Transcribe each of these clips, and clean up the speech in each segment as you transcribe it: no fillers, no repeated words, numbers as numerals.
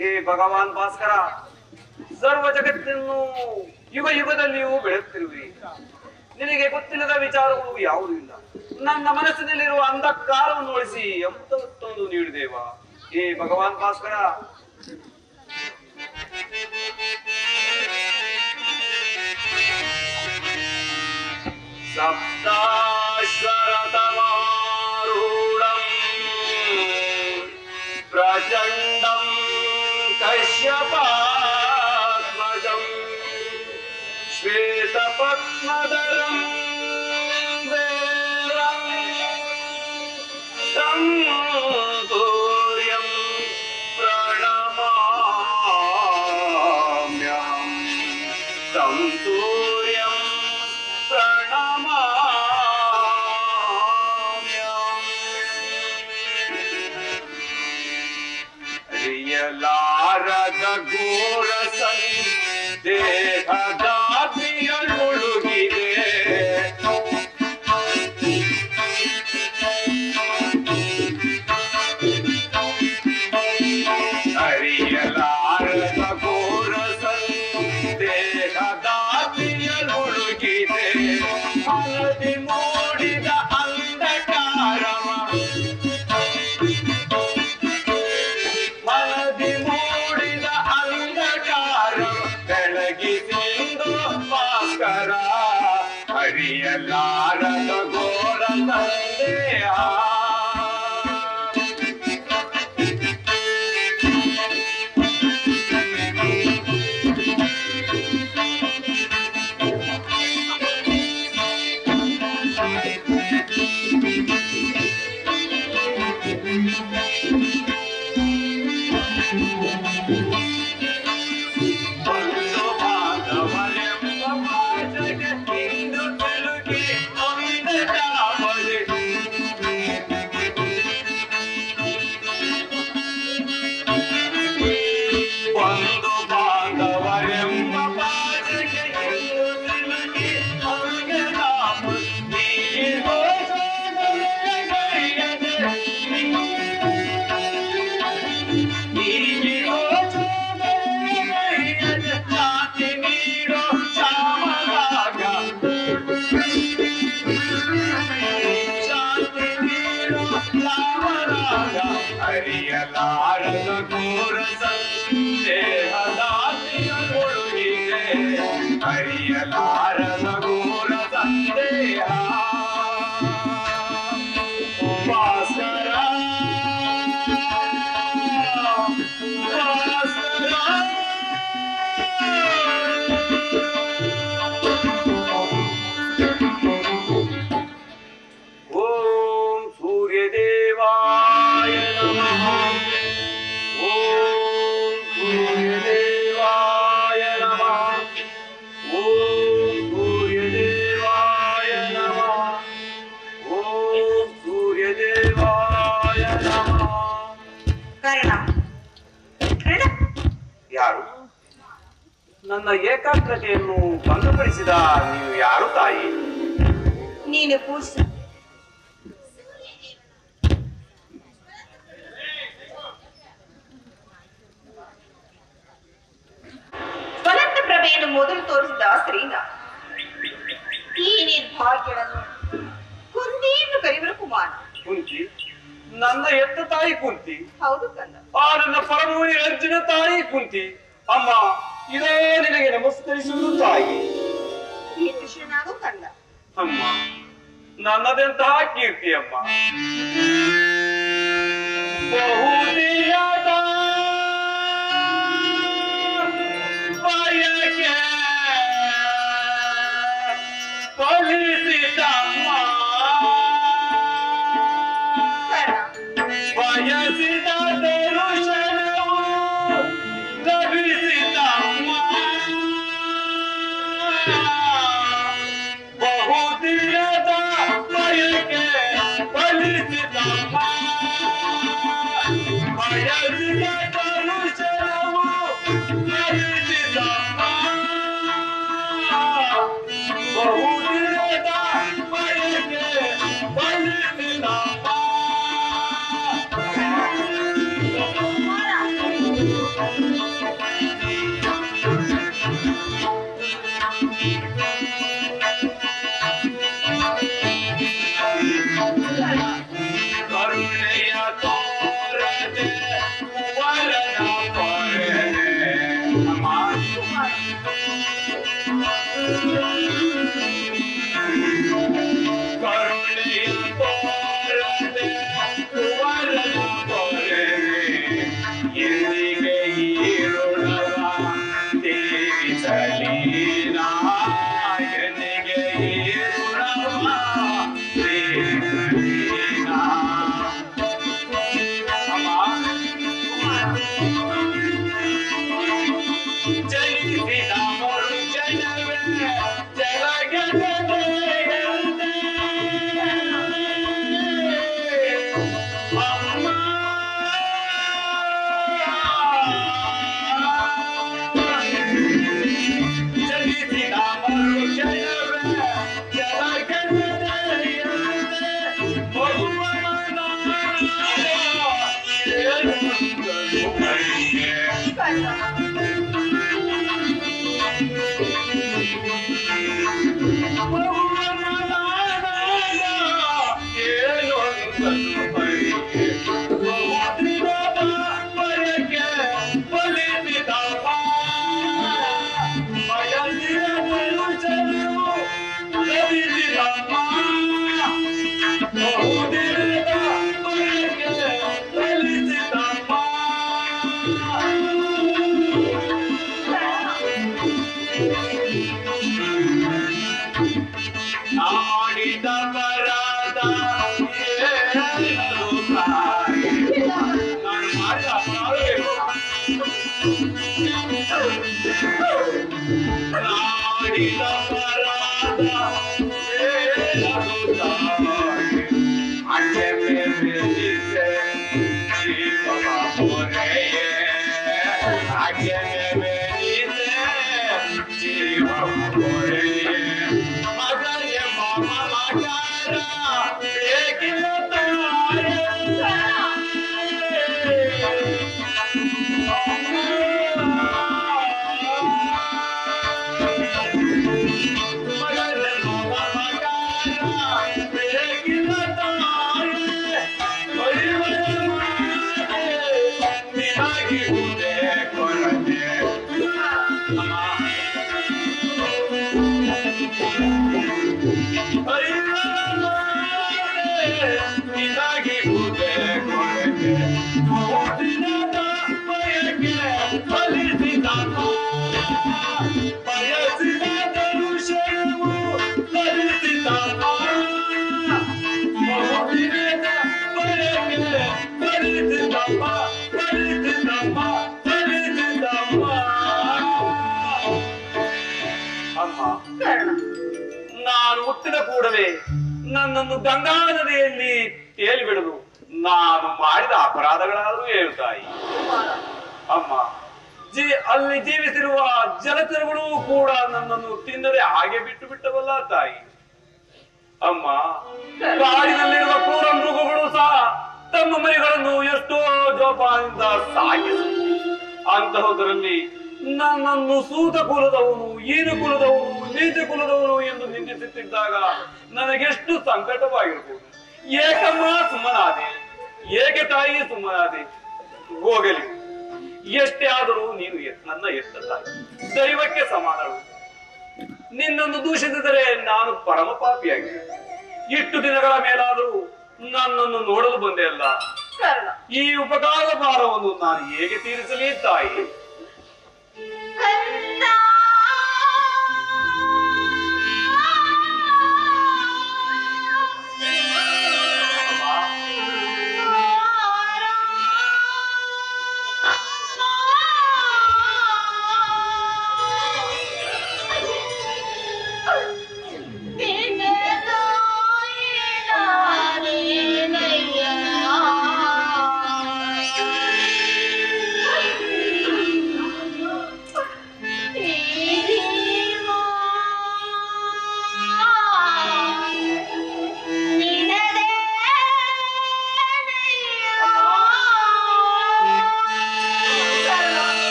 ಹೇ ಭಗವಾನ್ ಭಾಸ್ಕರ, ಸರ್ವ ಜಗತ್ತನ್ನು ಯುಗ ಯುಗದಲ್ಲಿಯೂ ಬೆಳೆಯುತ್ತಿರುವಿ. ನಿನಗೆ ಗೊತ್ತಿಲ್ಲದ ವಿಚಾರಗಳು ಯಾವುದೂ ಇಲ್ಲ. ನನ್ನ ಮನಸ್ಸಿನಲ್ಲಿರುವ ಅಂಧಕಾರವನ್ನು ಉಳಿಸಿ ಅಮೃತವನ್ನು ನೀಡಿದೇವ. ಹೇ ಭಗವಾನ್ ಭಾಸ್ಕರ, ಸಪ್ತಾಶ್ವರತಮಾರೂಢಂ ಪ್ರಚಂಡಂ ಕಶ್ಯಪಾತ್ಮಜಂ ಶ್ವೇತಪದ್ಮಧರಂ ವೇರಂ ಸಂತೂರ್ಯಂ ಪ್ರಣಮಾಮ್ಯಹಂ ಸಂತೂರ್ಯಂ ಪ್ರಣಮಾಮ್ಯಹಂ. ಅರಿಯಲಾರದ ಘೋರ ದೇಹದಾದಿಯೊಳಗಿದೆ. ಅರಿಯಲಾರದ ಘೋರ ದೇಹದಾದಿಯೊಳಗಿದೆ. ಮನದಿ ಮೂಡಿದ ಅಂಧಕಾರವ ಮನದಿ ಮೂಡಿದ ಅಂಧಕಾರವ ಬೆಳಗಿಸಿಂದು ಭಾಸ್ಕರ. ಅರಿಯಲಾರದ ಘೋರ ಸಂದೇಹ ಅರಿಯಲಾರದ ಘೋರ ಸಂದೇಹದಾದಿಯೊಳಗಿದೆ. ಅರಿಯಲಾರದ ಘೋರ ಸಂದೇಹ ಭಾಸ್ಕರ ಭಾಸ್ಕರ. ಓಂ ಸೂರ್ಯದೇವಾಯ ನಮಃ. ಓಂ ಸೂರ್ಯದೇವಾಯ ನಮಃ. ಓಂ ಸೂರ್ಯದೇವಾಯ ನಮಃ. ಓಂ ಸೂರ್ಯದೇವಾಯ ನಮಃ. ಕರ್ಣ, ಯಾರು? ನನ್ನ ಏಕಾಗ್ರತೆಯನ್ನು ಭಂಗಪಡಿಸಿದ ನೀವು ಯಾರು ತಾಯಿ? ನೀನು ಪೂಜಿಸ ಸ್ವನಂತ ಪ್ರಭೆಯನ್ನು ಮೊದಲು ತೋರಿಸಿದ ಸ್ತ್ರೀನ. ಈ ನಿರ್ಭಾಗ್ಯಗಳನ್ನು ಕುಂತಿ ಎಂದು ಕರೆಯುವ ಕುಮಾರ. ಕುಂತಿ? ನನ್ನ ಎತ್ತ ತಾಯಿ ಕುಂತಿ? ಹೌದು ಕಂದ. ಆ ನನ್ನ ಪರಮುನಿ ಅರ್ಜುನ ತಾಯಿ ಕುಂತಿ. ಅಮ್ಮ, ಇದೇ ನಿನಗೆ ನಮಸ್ಕರಿಸುವುದು ತಾಯಿ. ಈ ಕೃಷ್ಣನಾಗೂ ಕಂದ. ಅಮ್ಮ, ನನ್ನದೆಂತಹ ಕೀರ್ತಿ ಅಮ್ಮ. ಬಹುದಿನದ ಬಯಕೆ ಫಲಿಸಿತಮ್ಮ. ಬಯಸಿದ ದರ್ಶನವು ಲಭಿಸಿತಮ್ಮ. ಬಹುದಿನದ ಬಯಕೆ ಫಲಿಸಿತಮ್ಮ. ಬಯಸಿದ ದರ್ಶನವು ಲಭಿಸಿತಮ್ಮ. ಬಹುದಿನದ ಬಯಕೆ ಫಲಿಸಿತಮ್ಮ. ನಾನು ಹುಟ್ಟಿದ ಕೂಡಲೇ ನನ್ನನ್ನು ಗಂಗಾ ನದಿಯಲ್ಲಿ ತೇಲಿಬಿಡುದು ನಾನು ಮಾಡಿದ ಅಪರಾಧಗಳಾದರೂ ಹೇಳ್ತಾಯಿ. ಅಮ್ಮ, ಅಲ್ಲಿ ಜೀವಿಸಿರುವ ಜಲಚರಗಳು ಕೂಡ ನನ್ನನ್ನು ತಿನ್ನದೆ ಹಾಗೆ ಬಿಟ್ಟು ಬಿಟ್ಟವಲ್ಲ ತಾಯಿ. ಅಮ್ಮ, ಕಾಡಿನಲ್ಲಿರುವ ಕ್ರೂರ ಮೃಗಗಳು ಸಹ ತಮ್ಮ ಮರಿಗಳನ್ನು ಎಷ್ಟೋ ಜೋಪಾನದಿಂದ ಸಾಗಿಸ, ಅಂತಹದರಲ್ಲಿ ನನ್ನನ್ನು ಸೂತ ಕುಲದವನು, ಈನು ಕುಲದವನು, ನೀಚ ಕುಲದವನು ಎಂದು ನಿಂದಿಸುತ್ತಿದ್ದಾಗ ನನಗೆಷ್ಟು ಸಂಕಟವಾಗಿರಬಹುದು. ಏಕಮ್ಮ ಸುಮ್ಮನಾದೆ, ಏಕೆ ತಾಯಿ ಸುಮ್ಮನಾದೆ? ಹೋಗಲಿ, ಎಷ್ಟೇ ಆದರೂ ನೀನು ನನ್ನ ಎತ್ತ ತಾಯಿ, ದೈವಕ್ಕೆ ಸಮಾನಳು. ನಿನ್ನನ್ನು ದೂಷಿಸಿದರೆ ನಾನು ಪರಮ ಪಾಪಿಯಾಗಿದೆ. ಇಷ್ಟು ದಿನಗಳ ಮೇಲಾದರೂ ನನ್ನನ್ನು ನೋಡಲು ಬಂದೆ ಅಲ್ಲ, ಈ ಉಪಕಾರ ಭಾರವನ್ನು ನಾನು ಹೇಗೆ ತೀರಿಸಲಿ ತಾಯಿ?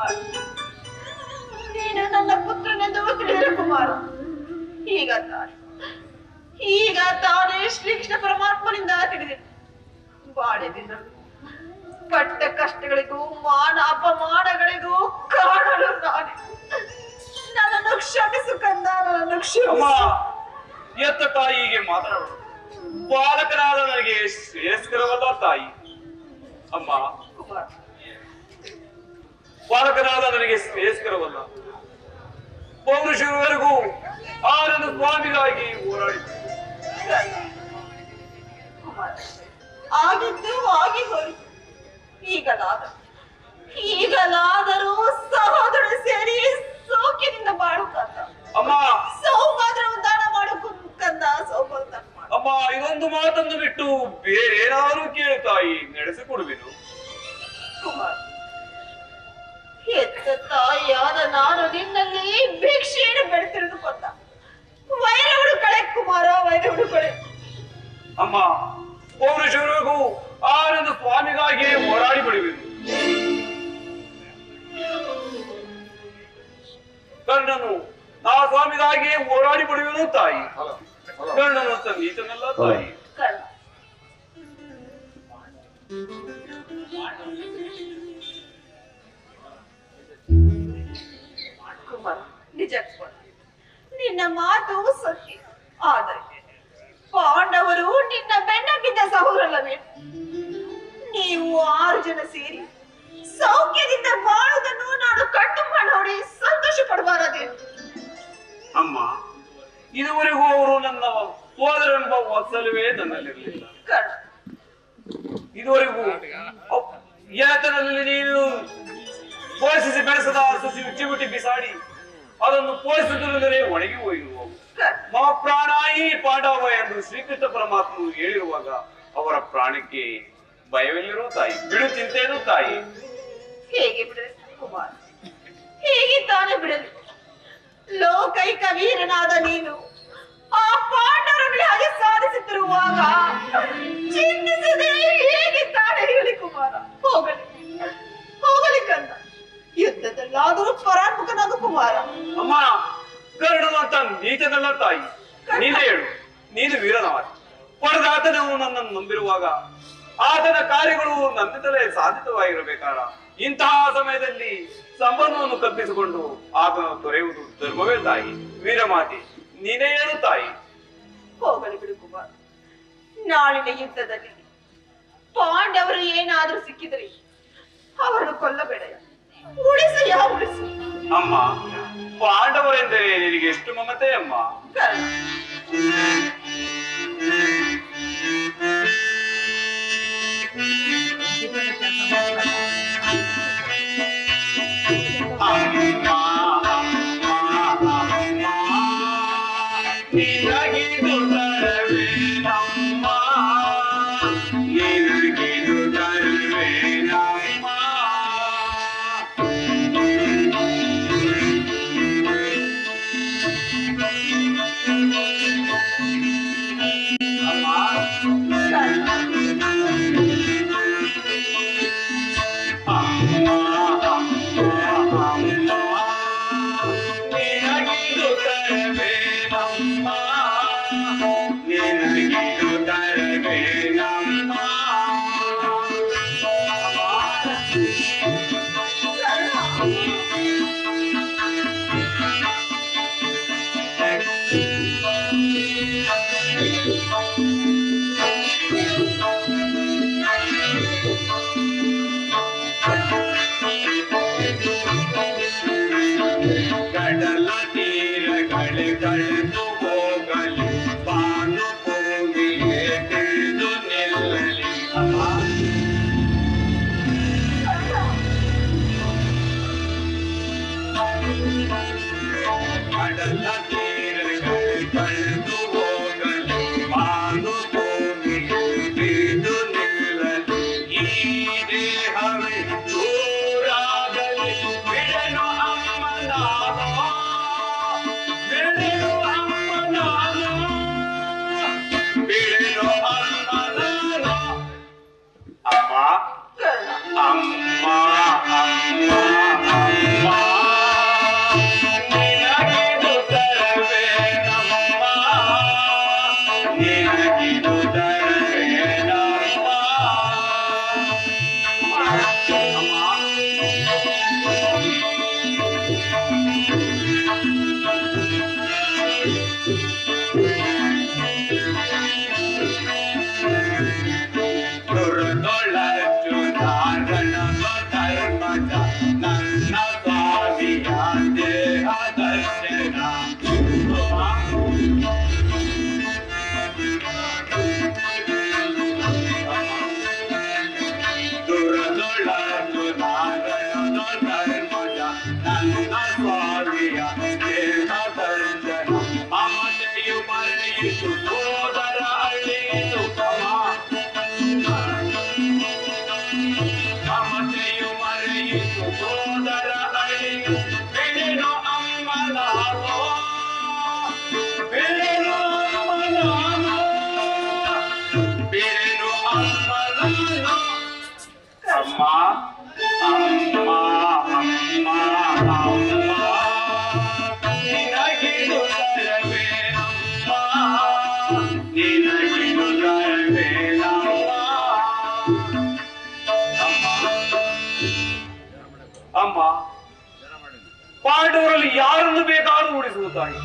ಕುಮಾರ, ನೀನು ನನ್ನ ಪುತ್ರನೆಂದು ತಿಳಿದರೆ ಕುಮಾರ, ಈಗ ತಾನೇ ಶ್ರೀಕೃಷ್ಣ ಪರಮಾತ್ಮನಿಂದ ತಿಳಿದಿದೆ. ಬಾಳಿದಿನ ಪಟ್ಟ ಕಷ್ಟಗಳಿಗೂ ಮಾನ ಅಪಮಾನಗಳಿಗೂ ಕಾಣಲು ನಾನೇ. ನನ್ನನ್ನು ಕ್ಷಮಿಸು ಕಂದ, ನನ್ನನ್ನು ಕ್ಷಮಿಸು. ಎತ್ತ ತಾಯಿಗೆ ಮಾತನಾಡು. ಬಾಲಕನಾದ ನನಗೆ ಶ್ರೇಯಸ್ಕರವಲ್ಲ ತಾಯಿ. ಅಮ್ಮ, ಕುಮಾರ, ಬಾಲಕನಾದ ನನಗೆ ಶ್ರೇಯಸ್ಕರವಲ್ಲ. ಪೌರುಷವರೆಗೂ ಆ ನನ್ನ ಸ್ವಾಮಿಗಾಗಿ ಹೋರಾಡಿತು. ಕುಮಾರ, ಆಗಿದ್ದು ಆಗಿ ಹೋಯಿತು. ಈಗಲಾದರೂ ಸಹೋದರ ಸೇರಿ ಸೌಖ್ಯದಿಂದ ಬಾಳು ಕಂದ. ಅಮ್ಮ, ಸೌಭಾದ್ರ ಉದ್ದಾನ ಮಾಡು ಕಂದ, ಸೌಭಾದ್ರ ಮಾಡು. ಅಮ್ಮ, ಇದೊಂದು ಮಾತನ್ನು ಬಿಟ್ಟು ಬೇರೇನಾದ್ರೂ ಕೇಳು ತಾಯಿ, ನಡೆಸಿಕೊಡುವೆನು. ಕುಮಾರ, ಹೆತ್ತ ತಾಯಿಯಾದ ನಾನು ನಿನ್ನಲ್ಲಿ ಭಿಕ್ಷೆಯನ್ನು ಬೆಳೆತಿರುವುದು ಕೊಂದ. ವೈರ ಹುಡುಕಳೆ ಕುಮಾರ, ವೈರ ಹುಡುಕಳೆ. ಅಮ್ಮ, ಪೌರುಷವರೆಗೂ ಆ ನನ್ನ ಸ್ವಾಮಿಗಾಗಿ ಹೋರಾಡಿ ಬಿಡುವೆನು. ಕರ್ಣನು ಆ ಸ್ವಾಮಿಗಾಗಿ ಹೋರಾಡಿ ಬಿಡುವೆನು ತಾಯಿ. ಕರ್ಣನು ನೀತನೆಲ್ಲ ತಾಯಿ. ಕರ್ಣ, ಕುಮಾರ, ನಿಜ ನಿನ್ನ ಮಾತು ಸತ್ಯ. ಆದರೆ ಪಾಂಡವರು ನಿನ್ನ ಬೆನ್ನ ಬಿದ್ದ ಸಹೋದರಲ್ಲವೇ? ನೀವು 6 ಜನ ಸೇರಿ ಸೌಖ್ಯದಿಂದ ಬಾಳುವುದನ್ನು ನಾನು ಕಣ್ಣುಂಬ ನೋಡಿ ಸಂತೋಷ ಪಡಬಾರದೆ. ಅಮ್ಮ, ಇದುವರೆಗೂ ಅವರು ನನ್ನ ಸೋದರನೆಂಬ ವಾತ್ಸಲ್ಯವೇ ನನ್ನಲ್ಲಿರಲಿಲ್ಲ. ಇದುವರೆಗೂ ಯಾತನಲ್ಲಿ ನೀನು ಪೋಷಿಸಿ ಬೆಳೆಸದ ಸುಸಿ ಚಿಮುಟಿ ಬಿಸಾಡಿ ಅದನ್ನು ಪೋಷಿಸುವುದರಲ್ಲಿ ಒಣಗಿ ಹೋಗಿರುವವು. ಮಾ ಪ್ರಾಣಾಯಿ ಪಾಂಡವ ಎಂದು ಶ್ರೀಕೃಷ್ಣ ಪರಮಾತ್ಮನು ಹೇಳಿರುವಾಗ ಅವರ ಪ್ರಾಣಕ್ಕೆ ಭಯವೆಲ್ಲಿರೋ ತಾಯಿ? ಬಿಡು ಚಿಂತೆಯನ್ನು ತಾಯಿ. ಹೇಗೆ ಬಿಡಲಿ ಕುಮಾರ್, ಹೇಗೆ ತಾನೇ ಬಿಡಲಿ? ಲೋಕೈಕ ವೀರನಾದ ನೀನು ಆ ಪಾಂಡವರ ಮೇಲೆ ಹಾಗೆ ಸಾಧಿಸುತ್ತಿರುವಾಗ ಚಿಂತಿಸದೆ ಹೇಗೆ ತಾನೇ ಇರಲಿ ಕುಮಾರ? ಹೋಗಲಿ ಕಂದ, ಯುದ್ಧದಲ್ಲಾದರೂ ಪರಾತ್ಮಕನಾದ ಕುಮಾರ. ಅಮ್ಮ, ಕರ್ಣನು ಅಂತ ನೀಚನಲ್ಲ ತಾಯಿ. ನೀನೇ ಹೇಳು, ನೀನು ವೀರನವ. ಪಡೆದಾತನು ನನ್ನನ್ನು ನಂಬಿರುವಾಗ ಆತನ ಕಾರ್ಯಗಳು ನನ್ನಿಂದಲೇ ಸಾಧಿತವಾಗಿರಬೇಕಾರ ಇಂತಹ ಸಮಯದಲ್ಲಿ ಸಂಬಂಧವನ್ನು ಕಲ್ಪಿಸಿಕೊಂಡು ಆತನ ತೊರೆಯುವುದು ಧರ್ಮವೇ ತಾಯಿ? ವೀರಮಾತೆ, ನೀನೇ ಹೇಳು ತಾಯಿ. ಹೋಗಲಿ ಬಿಡು ಕುಮಾರ್. ನಾಳಿನ ಯುದ್ಧದಲ್ಲಿ ಪಾಂಡವರು ಏನಾದ್ರೂ ಸಿಕ್ಕಿದ್ರೆ ಅವರನ್ನು ಕೊಲ್ಲಬೇಡ, ಉಳಿಸಯ್ಯ ಉಳಿಸು. ಅಮ್ಮ, ಪಾಂಡವರೆಂದರೆ ನಿನಗೆ ಎಷ್ಟು ಮಮತೆ ಅಮ್ಮ. ಅಮ್ಮ ಪಾಂಡವರಲ್ಲಿ ಯಾರನ್ನು ಬೇಕಾದರೂ ಉಳಿಸುವ ತಾಯಿ.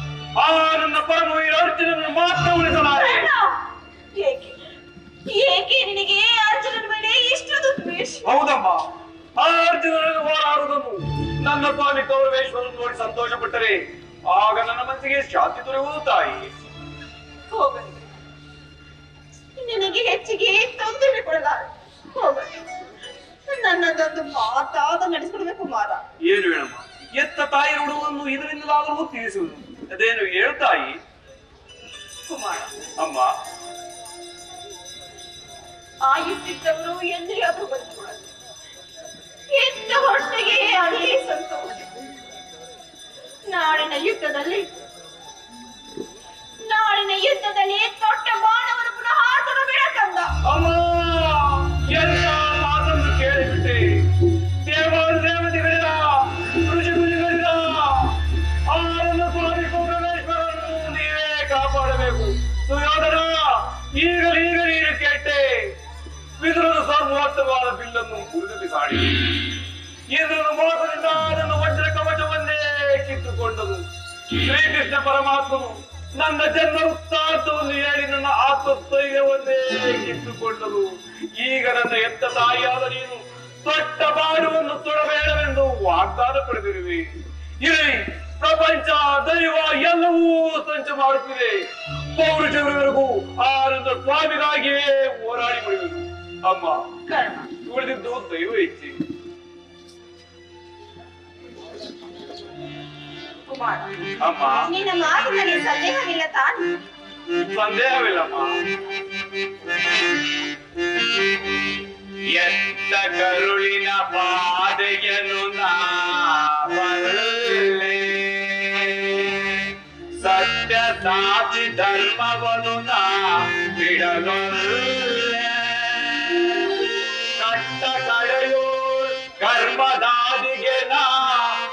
ಆ ನನ್ನ ಪರಮವೀರ ಅರ್ಜುನನನ್ನು ಮಾತ್ರ ಉಳಿಸಲಾರೆ. ಏಕೆ ಏಕೆ ನಿನಗೆ ಅರ್ಜುನನ ಮೇಲೆ ಇಷ್ಟೊಂದು ದ್ವೇಷ? ಹೌದಮ್ಮ, ಆ ಅರ್ಜುನನನ್ನು ಹೋರಾಡುವುದನ್ನು ನನ್ನ ಸ್ವಾಮಿ ಕೌರವೇಶ್ವರನ್ನು ನೋಡಿ ಸಂತೋಷ ಪಟ್ಟರೆ ಆಗ ನನ್ನ ಮನಸ್ಸಿಗೆ ಶಾಂತಿ ದೊರೆಯುವುದು ತಾಯಿ. ಹೋಗಲಿ, ನಿನಗೆ ಹೆಚ್ಚಿಗೆ ತೊಂದರೆ ಕೊಡಲಾರೆ. ಹೋಗಲಿ, ನನ್ನದೊಂದು ಮಾತಾದ ನಡೆಸಿಕೊಡ್ಬೇಕು ಕುಮಾರ. ಏನು ಹೇಳಮ್ಮ, ಎತ್ತ ತಾಯಿ ಋಣವನ್ನು ಇದರಿಂದಲಾದರೂ ತೀರಿಸುವುದು. ಅದೇನು ಹೇಳು ತಾಯಿ. ಕುಮಾರ, ಅಮ್ಮ, ಆಯುಸ್ಸಿದ್ದವರು ಎಂದಿಗಾದ್ರೂ ಬದುಕೊಳ್ಳಲು ಎಂತ ಹೊಟ್ಟೆಗೆ ಅದೇ ಸಂತೋಷ. ನಾಳಿನ ಯುದ್ಧದಲ್ಲಿ ತೊಟ್ಟ ಬಾಣವನ್ನು ಪುನಃ ತೊಡಬೇಡ ಕಂದ. ಅಮ್ಮ, ಎಲ್ಲ ಮಾತನ್ನು ಕೇಳಿಬಿಟ್ಟೆ. ದೇವತೆಗಳಿಂದ ಋಷಿಮುನಿಗಳಿಂದ ಆ ನನ್ನ ಸ್ವಾಮಿ ಕೌರವೇಶ್ವರನ್ನು ನೀವೇ ಕಾಪಾಡಬೇಕು. ಸುಯೋಧನ, ಈಗಲೀಗ ನೀನು ಕೆಟ್ಟೆ. ವಿದುರನ ಸರ್ವೋತ್ತಮವಾದ ಬಿಲ್ಲನ್ನು ಮುರಿದು ಬಿಸಾಡಿ ಇಂದ್ರನ ಮೋಸದಿಂದ ನನ್ನ ವಜ್ರ ಕವಚವನ್ನೇ ಕಿತ್ತುಕೊಂಡನು. ಶ್ರೀಕೃಷ್ಣ ಪರಮಾತ್ಮನು ನನ್ನ ಜನ್ಮ ವೃತ್ತಾಂತವನ್ನು ಹೇಳಿ ನನ್ನ ಆತ್ಮಸ್ಥೈರ್ಯವನ್ನೇ ಕಿತ್ತುಕೊಂಡನು. ಈಗ ನನ್ನ ಎತ್ತ ತಾಯಿಯಾದ ನೀನು ದೊಡ್ಡ ಬಾಣವನ್ನು ತೊಡಬೇಡವೆಂದು ವಾಗ್ದಾನ ಪಡೆದಿರುವೆ. ಇರಲಿ, ಪ್ರಪಂಚ ದೈವ ಎಲ್ಲವೂ ಸಂಚ ಮಾಡುತ್ತಿದೆ. ಪೌರುಷವರೆಗೂ ಆ ನನ್ನ ಸ್ವಾಮಿಗಾಗಿಯೇ ಹೋರಾಡಿ ಬಿಡುವುದು. ಅಮ್ಮ, ಉಳಿದಿದ್ದು ದೈವ ಇಚ್ಛೆ. ಕುಮಾರ, ಅಮ್ಮ, ನಿನ್ನ ಮಾತಿನಲ್ಲಿ ಸಂದೇಹವಿಲ್ಲ ತಾನು? ಸಂದೇಹವಿಲ್ಲಮ್ಮ. ಎತ್ತ ಕರುಳಿನ ಪಾದೆಯನ್ನು ನಾ ಬಲ್ಲೆ, ಸತ್ಯ ಸಾಚಿ ಧರ್ಮವನ್ನು ನಾ ಬಿಡಲೊಲ್ಲೆ, ಕಟ್ಟ ಕಡೆಯೋ ಕರ್ಮದಾದಿಗೆ ನಾ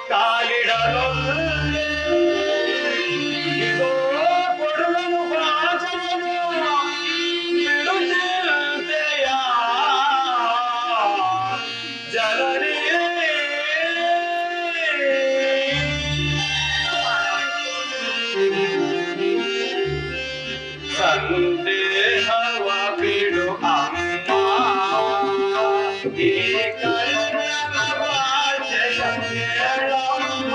ಕಾಲಿಡಲೊಲ್ಲೆ, ಇದೋ ಕೊಡುವನು ಭಾಷೆಯನ್ನು ಬಿಡುತ್ತಿರುತ್ತೆಯ ಜನನಿಯೇ. ಸಂದೇಹವ ಬಿಡು ಅಮ್ಮ, ಈ ಕನ್ನಡ ಭಾಷೆಯ ಕೇಳಮ್ಮ.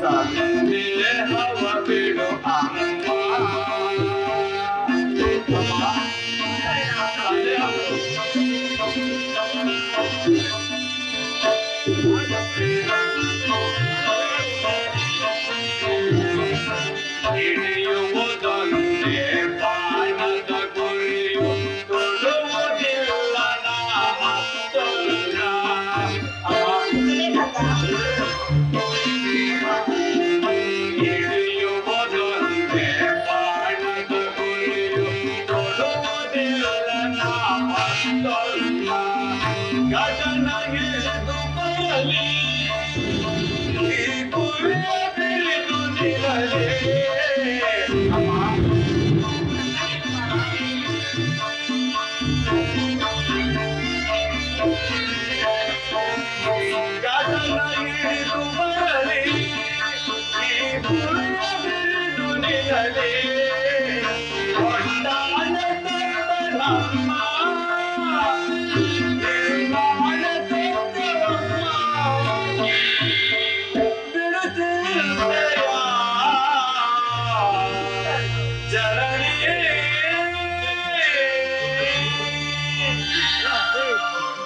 ಸಂದೇಹವ ಬಿಡು ಅಮ್ಮ. ಹಿಡಿಯುವುದೊಂದೇ ಬಾಣದ ಗುರಿಯು, ತೊಡುವುದಿಲ್ಲ ನಾ ಮತ್ತೊಂದ. ಹಿಡಿಯುವುದೊಂದೇ ಬಾಣದ ಗುರಿಯು, ತೊಡುವುದಿಲ್ಲ ನಾ ಮತ್ತೊಂದ. ಗಗನ ಇಳಿದು ಬರಲಿ, ಈ ಗುರಿಯ ತಿಳಿದು ನಿಲ್ಲಲಿ. ಗಗನ ಇಳಿದು ಬರಲಿ, ಈ ಗುರಿಯ ತಿಳಿದು ನಿಲ್ಲಲಿ. ಕೊಂಡಾನ ತಂದ ನಮ್ಮ ನಿರ್ಮಾಣ ತಂದವಮ್ಮ, ಬಿಡುತ್ತಿರುತ್ತೆಯ ಜನನಿಯೇ.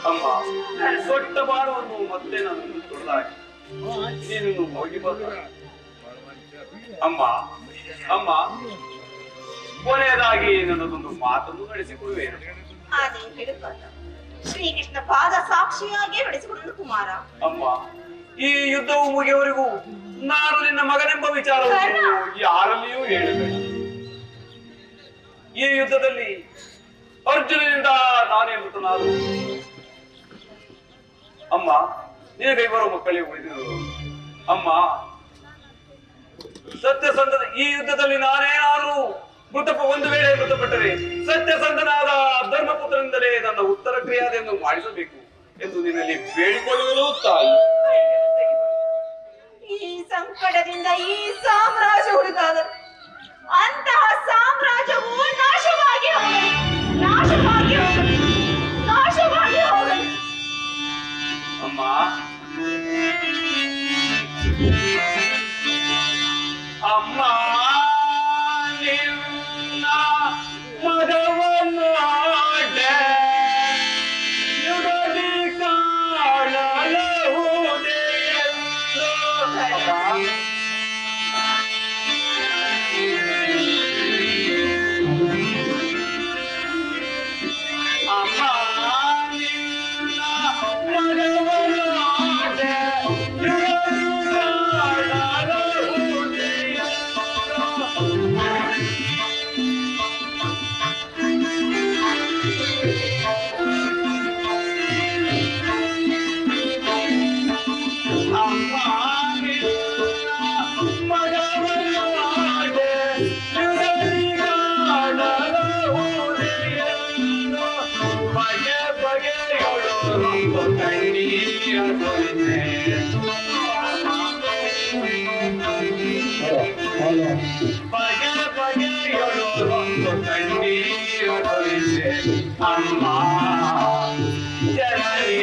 ಅಮ್ಮ, ದೊಡ್ಡ ಬಾಣವನ್ನು ಮತ್ತೆ ನಾನು ತೊಡೆದಾಕಿ ನೀನು ಹೋಗಿ ಬಂದ. ಅಮ್ಮ, ಅಮ್ಮ, ಕೊನೆಯದಾಗಿ ನನ್ನದೊಂದು ಮಾತನ್ನು ನಡೆಸಿಕೊಡುವೇನು? ಅದೇ ಹೇಳುತ್ತಲ್ಲ, ಶ್ರೀಕೃಷ್ಣ ಪಾದ ಸಾಕ್ಷಿಯಾಗಿ ನಡೆಸಿಕೊಡಲು ಕುಮಾರ. ಅಮ್ಮ, ಈ ಯುದ್ಧವು ಮುಗಿಯವರೆಗೂ ನಾನು ನಿನ್ನ ಮಗನೆಂಬ ವಿಚಾರವನ್ನು ಯಾರಲ್ಲಿಯೂ ಹೇಳಬೇಡ. ಈ ಯುದ್ಧದಲ್ಲಿ ಅರ್ಜುನನಿಂದ ನಾನೇ ಮೃತನಾದ. ಅಮ್ಮ, ನಿನಗೆ ಇಬ್ಬರು ಮಕ್ಕಳೇ ಉಳಿದಿರು. ಅಮ್ಮ, ಸತ್ಯಸಂಧದ ಈ ಯುದ್ಧದಲ್ಲಿ ನಾನೇನಾದ್ರೂ ಒಂದು ವೇಳೆ ಮೃತಪಟ್ಟರೆ ಸತ್ಯಸಂಧನಾದ ಧರ್ಮಪುತ್ರನಿಂದಲೇ ನನ್ನ ಉತ್ತರ ಕ್ರಿಯಾದೆಯನ್ನು ಮಾಡಿಸಬೇಕು ಎಂದು ನಿನ್ನಲ್ಲಿ ಬೇಡಿಕೊಳ್ಳುವುದು ತಾಯಿ. ಭಯದಿಂದ ಈ ಸಾಮ್ರಾಜ್ಯ ಹುಡುಕಾದರು. ಅಂತಹ ಸಾಮ್ರಾಜ್ಯವು ನಾಶವಾಗಿ ಹೋಗಲಿ, ನಾಶವಾಗಿ ಹೋಗಲಿ, ನಾಶವಾಗಿ ಹೋಗಲಿ. ಅಮ್ಮ, ಅಮ್ಮ, ನಿನ್ನ ಮಗವನ್ನು ಆಡೆ ಯುಗದಿ ಕಾಣಲಹುದೇ ಎಂದು. ಅಮ್ಮ, ನಿನ್ನ ಮಗವನ್ನು ಆಡೆ ಯುಗದಿ ಕಾಣಲಹುದೇ ಎಂದು. ಬಗೆ ಬಗೆಯೊಳು ಒಂದು ಕಣ್ಣೀರು ಹೊರಿಸೆ ಅಮ್ಮ ಜನನಿ.